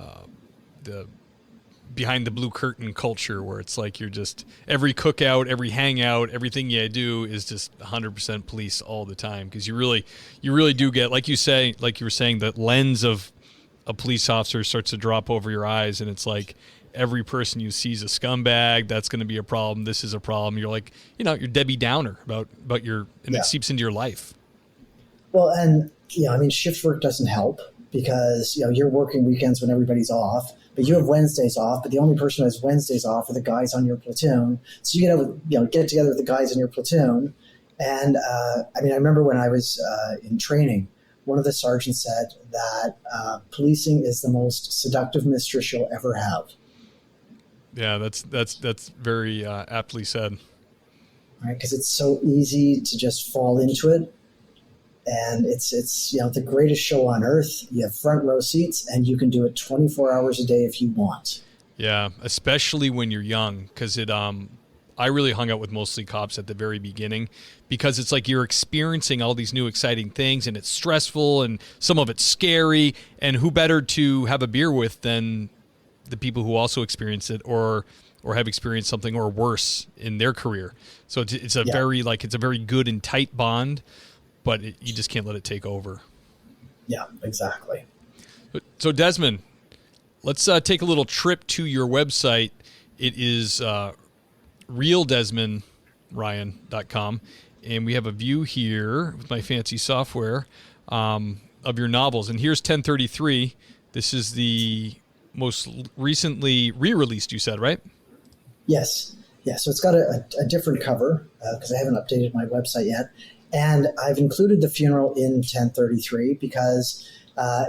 behind the blue curtain culture where it's like you're just every cookout, every hangout, everything you do is just 100% police all the time. Because you really do get, like you were saying, the lens of a police officer starts to drop over your eyes, and it's like every person you see is a scumbag. That's going to be a problem. This is a problem. You're like, you're Debbie Downer about it seeps into your life.
Well, and shift work doesn't help because you're working weekends when everybody's off, but you have Wednesdays off. But the only person who has Wednesdays off are the guys on your platoon. So you get together with the guys in your platoon. And I remember when I was in training, one of the sergeants said that policing is the most seductive mistress you'll ever have. Yeah,
that's very aptly said.
Right, because it's so easy to just fall into it. And it's the greatest show on earth. You have front row seats, and you can do it 24 hours a day if you want.
Yeah, especially when you're young, because I really hung out with mostly cops at the very beginning, because it's like you're experiencing all these new exciting things, and it's stressful, and some of it's scary. And who better to have a beer with than the people who also experience it or have experienced something or worse in their career? So it's a very good and tight bond. But you just can't let it take over.
Yeah, exactly.
So Desmond, let's take a little trip to your website. It is realdesmondryan.com, and we have a view here with my fancy software of your novels. And here's 1033. This is the most recently re-released, you said, right?
Yes. Yeah, so it's got a different cover because I haven't updated my website yet. And I've included the funeral in 1033 because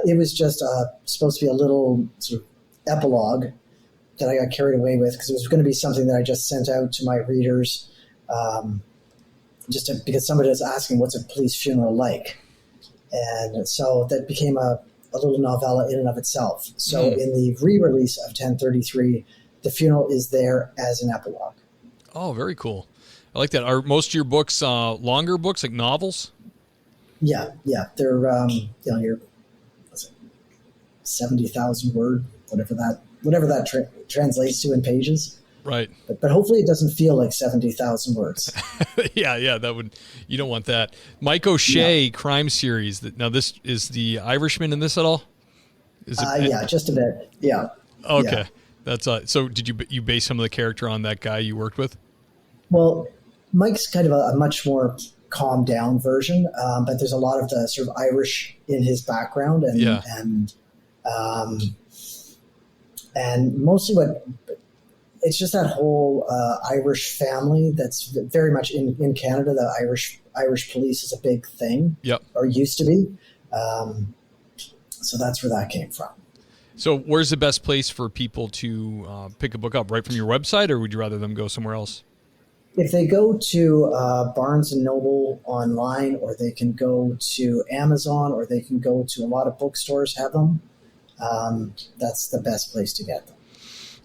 it was just supposed to be a little sort of epilogue that I got carried away with because it was going to be something that I just sent out to my readers because somebody was asking, what's a police funeral like? And so that became a little novella in and of itself. So in the re-release of 1033, the funeral is there as an epilogue.
Oh, very cool. I like that. Are most of your books longer books, like novels?
Yeah. They're your 70,000 word, whatever that translates to in pages.
Right.
But hopefully it doesn't feel like 70,000 words.
Yeah. You don't want that. Mike O'Shea crime series. Now this is the Irishman in this at all?
Yeah, just a bit. Yeah.
Okay.
Yeah.
That's so. Did you base some of the character on that guy you worked with?
Well, Mike's kind of a much more calmed down version, but there's a lot of the sort of Irish in his background, and mostly it's just that whole Irish family that's very much in Canada. The Irish police is a big thing, or used to be. So that's where that came from.
So where's the best place for people to pick a book up? Right from your website, or would you rather them go somewhere else?
If they go to Barnes & Noble online, or they can go to Amazon, or they can go to a lot of bookstores have them, that's the best place to get them.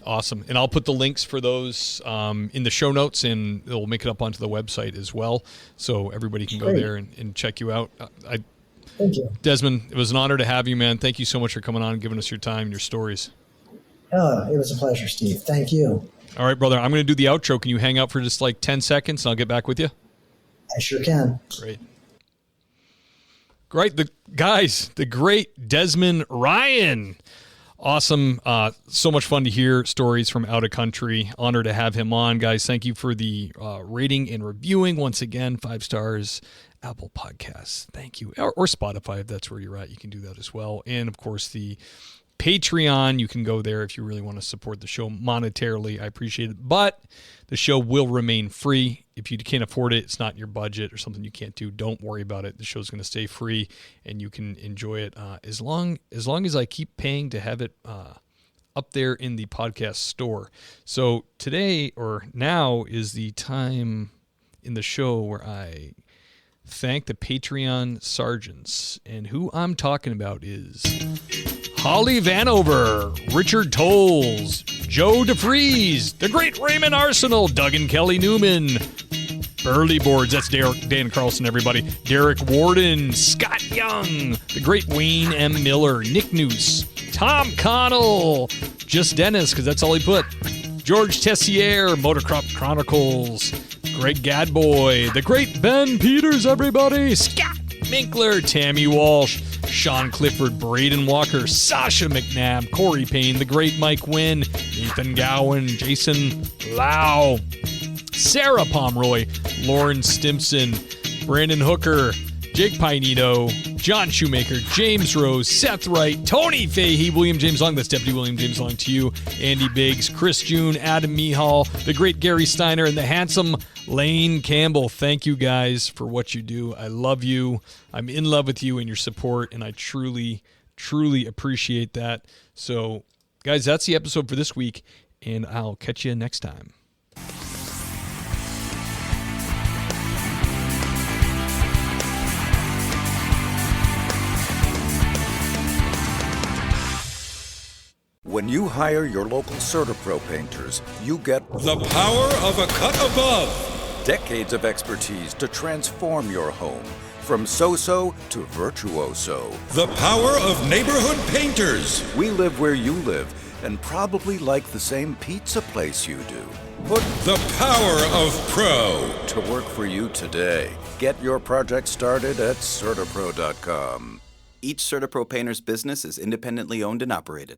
Awesome. And I'll put the links for those in the show notes, and it'll make it up onto the website as well, so everybody can go there and check you out.
Thank you.
Desmond, it was an honor to have you, man. Thank you so much for coming on and giving us your time and your stories.
Oh, it was a pleasure, Steve. Thank you.
All right, brother. I'm going to do the outro. Can you hang out for just like 10 seconds and I'll get back with you?
I sure can.
Great. The great Desmond Ryan. Awesome. So much fun to hear stories from out of country. Honor to have him on, guys. Thank you for the rating and reviewing. Once again, 5 stars, Apple Podcasts. Thank you. Or Spotify, if that's where you're at. You can do that as well. And, of course, the Patreon. You can go there if you really want to support the show monetarily. I appreciate it. But the show will remain free. If you can't afford it, it's not in your budget or something you can't do, don't worry about it. The show's going to stay free, and you can enjoy it as long as I keep paying to have it up there in the podcast store. So today or now is the time in the show where I thank the Patreon sergeants. And who I'm talking about is Holly Vanover, Richard Tolles, Joe DeFries, the great Raymond Arsenal, Doug and Kelly Newman, Burley Boards, that's Dan Carlson, everybody, Derek Warden, Scott Young, the great Wayne M. Miller, Nick Noose, Tom Connell, Just Dennis, because that's all he put, George Tessier, Motocrop Chronicles, Greg Gadboy, the great Ben Peters, everybody, Scott Minkler, Tammy Walsh, Sean Clifford, Braden Walker, Sasha McNabb, Corey Payne, the great Mike Wynn, Ethan Gowan, Jason Lau, Sarah Pomeroy, Lauren Stimson, Brandon Hooker, Jake Pinedo, John Shoemaker, James Rose, Seth Wright, Tony Fahey, William James Long, that's Deputy William James Long to you, Andy Biggs, Chris June, Adam Mihal, the great Gary Steiner, and the handsome Lane Campbell. Thank you guys for what you do. I love you. I'm in love with you and your support, and I truly, truly appreciate that. So, guys, that's the episode for this week, and I'll catch you next time.
When you hire your local CertaPro painters, you get
The power of a cut above.
decades of expertise to transform your home. From so-so to virtuoso.
The power of neighborhood painters.
We live where you live and probably like the same pizza place you do. Put
The power of pro.
to work for you today. Get your project started at CertaPro.com.
Each CertaPro painter's business is independently owned and operated.